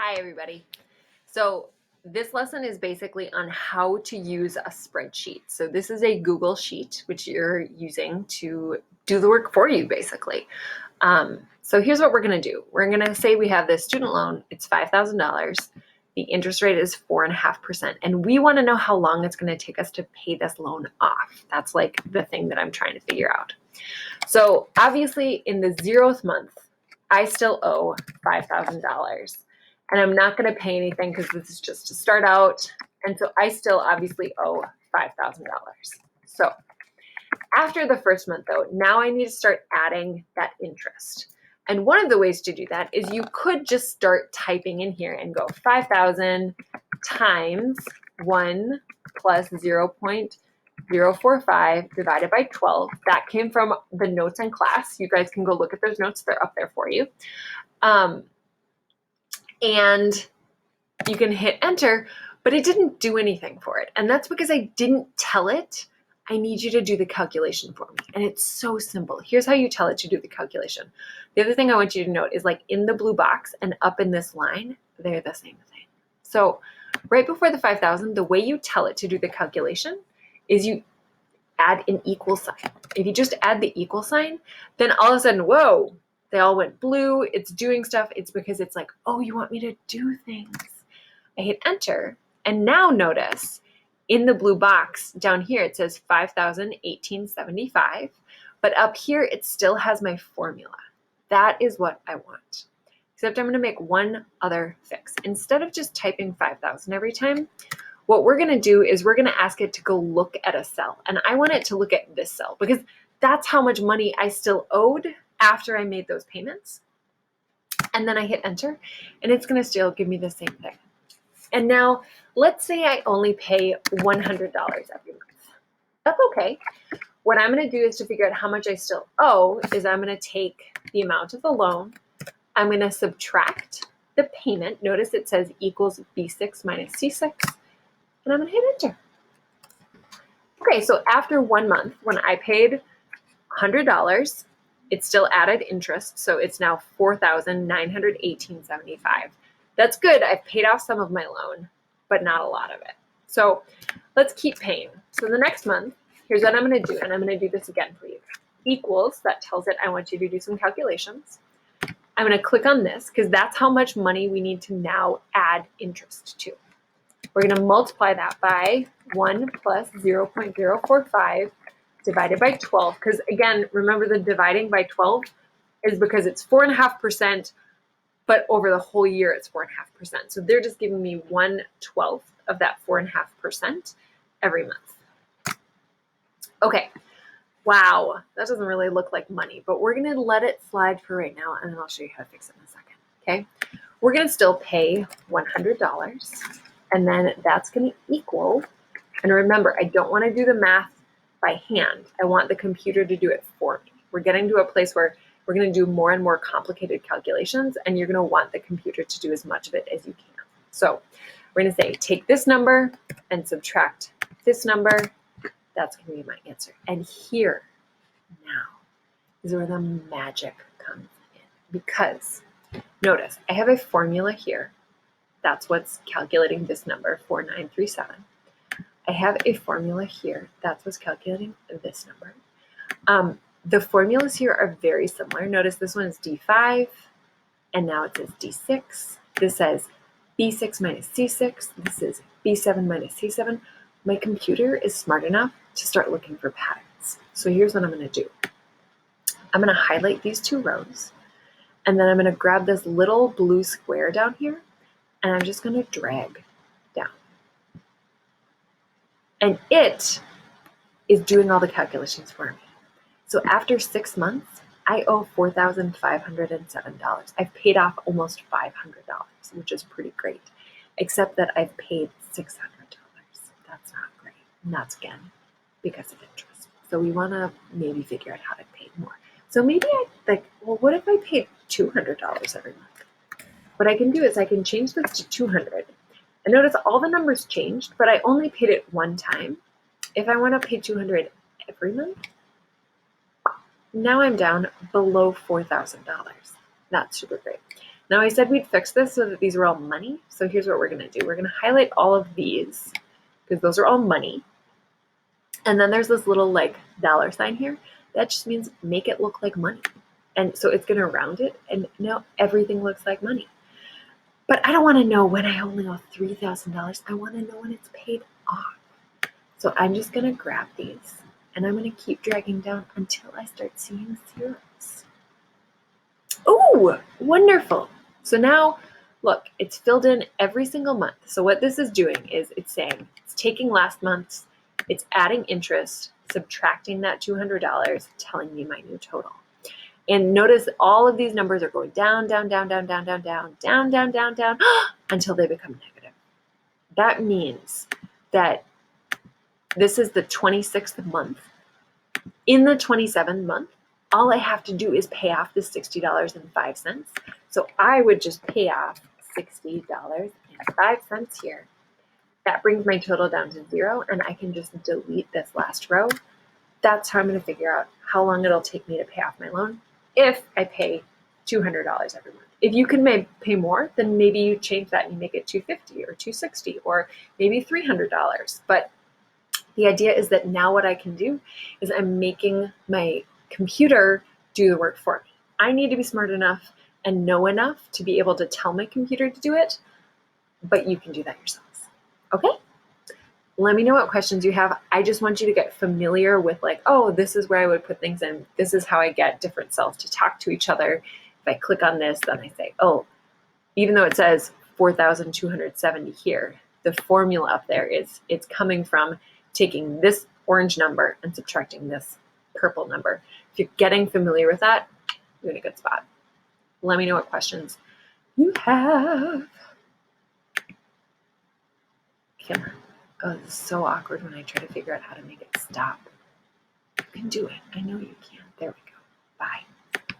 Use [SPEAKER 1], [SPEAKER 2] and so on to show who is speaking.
[SPEAKER 1] Hi, everybody. So this lesson is basically on how to use a spreadsheet. So this is a Google Sheet, which you're using to do the work for you, basically. So here's what we're going to do. We're going to say we have this student loan. It's $5,000. The interest rate is 4.5%. And we want to know how long it's going to take us to pay this loan off. That's like the thing that I'm trying to figure out. So obviously in the 0th month, I still owe $5,000. And I'm not going to pay anything because this is just to start out. And so I still obviously owe $5,000. So after the first month, though, now I need to start adding that interest. And one of the ways to do that is you could just start typing in here and go 5,000 times 1 plus 0.045 divided by 12. That came from the notes in class. You guys can go look at those notes. They're up there for you. And you can hit enter, but it didn't do anything for it. And that's because I didn't tell it, I need you to do the calculation for me. And it's so simple. Here's how you tell it to do the calculation. The other thing I want you to note is like in the blue box and up in this line, they're the same thing. So right before the 5,000, the way you tell it to do the calculation is you add an equal sign. If you just add the equal sign, then all of a sudden, whoa, they all went blue. It's doing stuff. It's because it's like, oh, you want me to do things. I hit enter. And now notice in the blue box down here, it says 5,1875. But up here, it still has my formula. That is what I want. Except I'm going to make one other fix. Instead of just typing 5,000 every time, what we're going to do is we're going to ask it to go look at a cell. And I want it to look at this cell because that's how much money I still owed after I made those payments. And then I hit enter and it's going to still give me the same thing. And now let's say I only pay $100 every month. That's okay. What I'm going to do is to figure out how much I still owe is I'm going to take the amount of the loan. I'm going to subtract the payment. Notice it says equals B6 minus C6. And I'm going to hit enter. Okay, so after 1 month, when I paid $100, it still added interest, so it's now $4,918.75. That's good. I've paid off some of my loan, but not a lot of it. So let's keep paying. So the next month, here's what I'm going to do, and I'm going to do this again for you. Equals, that tells it I want you to do some calculations. I'm going to click on this because that's how much money we need to now add interest to. We're going to multiply that by 1 plus 0.045 divided by 12, because again, remember the dividing by 12 is because it's 4.5%, but over the whole year it's 4.5%. So they're just giving me 1/12 of that 4.5% every month. Okay, wow, that doesn't really look like money, but we're gonna let it slide for right now, and then I'll show you how to fix it in a second, okay? We're gonna still pay $100, and then that's gonna equal, and remember, I don't wanna do the math by hand. I want the computer to do it for me. We're getting to a place where we're going to do more and more complicated calculations, and you're going to want the computer to do as much of it as you can. So we're going to say, take this number and subtract this number. That's going to be my answer. And here now is where the magic comes in, because notice I have a formula here. That's what's calculating this number, 4937. I have a formula here. That's what's calculating this number. The formulas here are very similar. Notice this one is D5, and now it says D6. This says B6 minus C6. This is B7 minus C7. My computer is smart enough to start looking for patterns. So here's what I'm going to do. I'm going to highlight these 2 rows, and then I'm going to grab this little blue square down here, and I'm just going to drag down. And it is doing all the calculations for me. So after 6 months, I owe $4,507. I've paid off almost $500, which is pretty great, except that I've paid $600. That's not great. And that's again because of interest. So we want to maybe figure out how to pay more. So maybe I think, well, what if I paid $200 every month? What I can do is I can change this to 200. And notice all the numbers changed, but I only paid it one time. If I want to pay $200 every month, now I'm down below $4,000. That's super great. Now I said we'd fix this so that these are all money. So here's what we're gonna do. We're gonna highlight all of these because those are all money. And then there's this little like dollar sign here. That just means make it look like money. And so it's gonna round it and now everything looks like money. But I don't wanna know when I only owe $3,000. I wanna know when it's paid off. So I'm just gonna grab these and I'm gonna keep dragging down until I start seeing zeros. Oh, wonderful. So now, look, it's filled in every single month. So what this is doing is it's saying, it's taking last month's, it's adding interest, subtracting that $200, telling me my new total. And notice all of these numbers are going down, down, down, down, down, down, down, down, down, down, down, until they become negative. That means that this is the 26th month. In the 27th month, all I have to do is pay off the $60.05. So I would just pay off $60.05 here. That brings my total down to 0, and I can just delete this last row. That's how I'm going to figure out how long it'll take me to pay off my loan if I pay $200 every month. If you can pay more, then maybe you change that and you make it $250 or $260 or maybe $300. But the idea is that now what I can do is I'm making my computer do the work for me. I need to be smart enough and know enough to be able to tell my computer to do it, but you can do that yourselves. Okay? Let me know what questions you have. I just want you to get familiar with like, oh, this is where I would put things in. This is how I get different cells to talk to each other. If I click on this, then I say, oh, even though it says 4,270 here, the formula up there is it's coming from taking this orange number and subtracting this purple number. If you're getting familiar with that, you're in a good spot. Let me know what questions you have. Camera. Oh, this is so awkward when I try to figure out how to make it stop. You can do it. I know you can. There we go. Bye.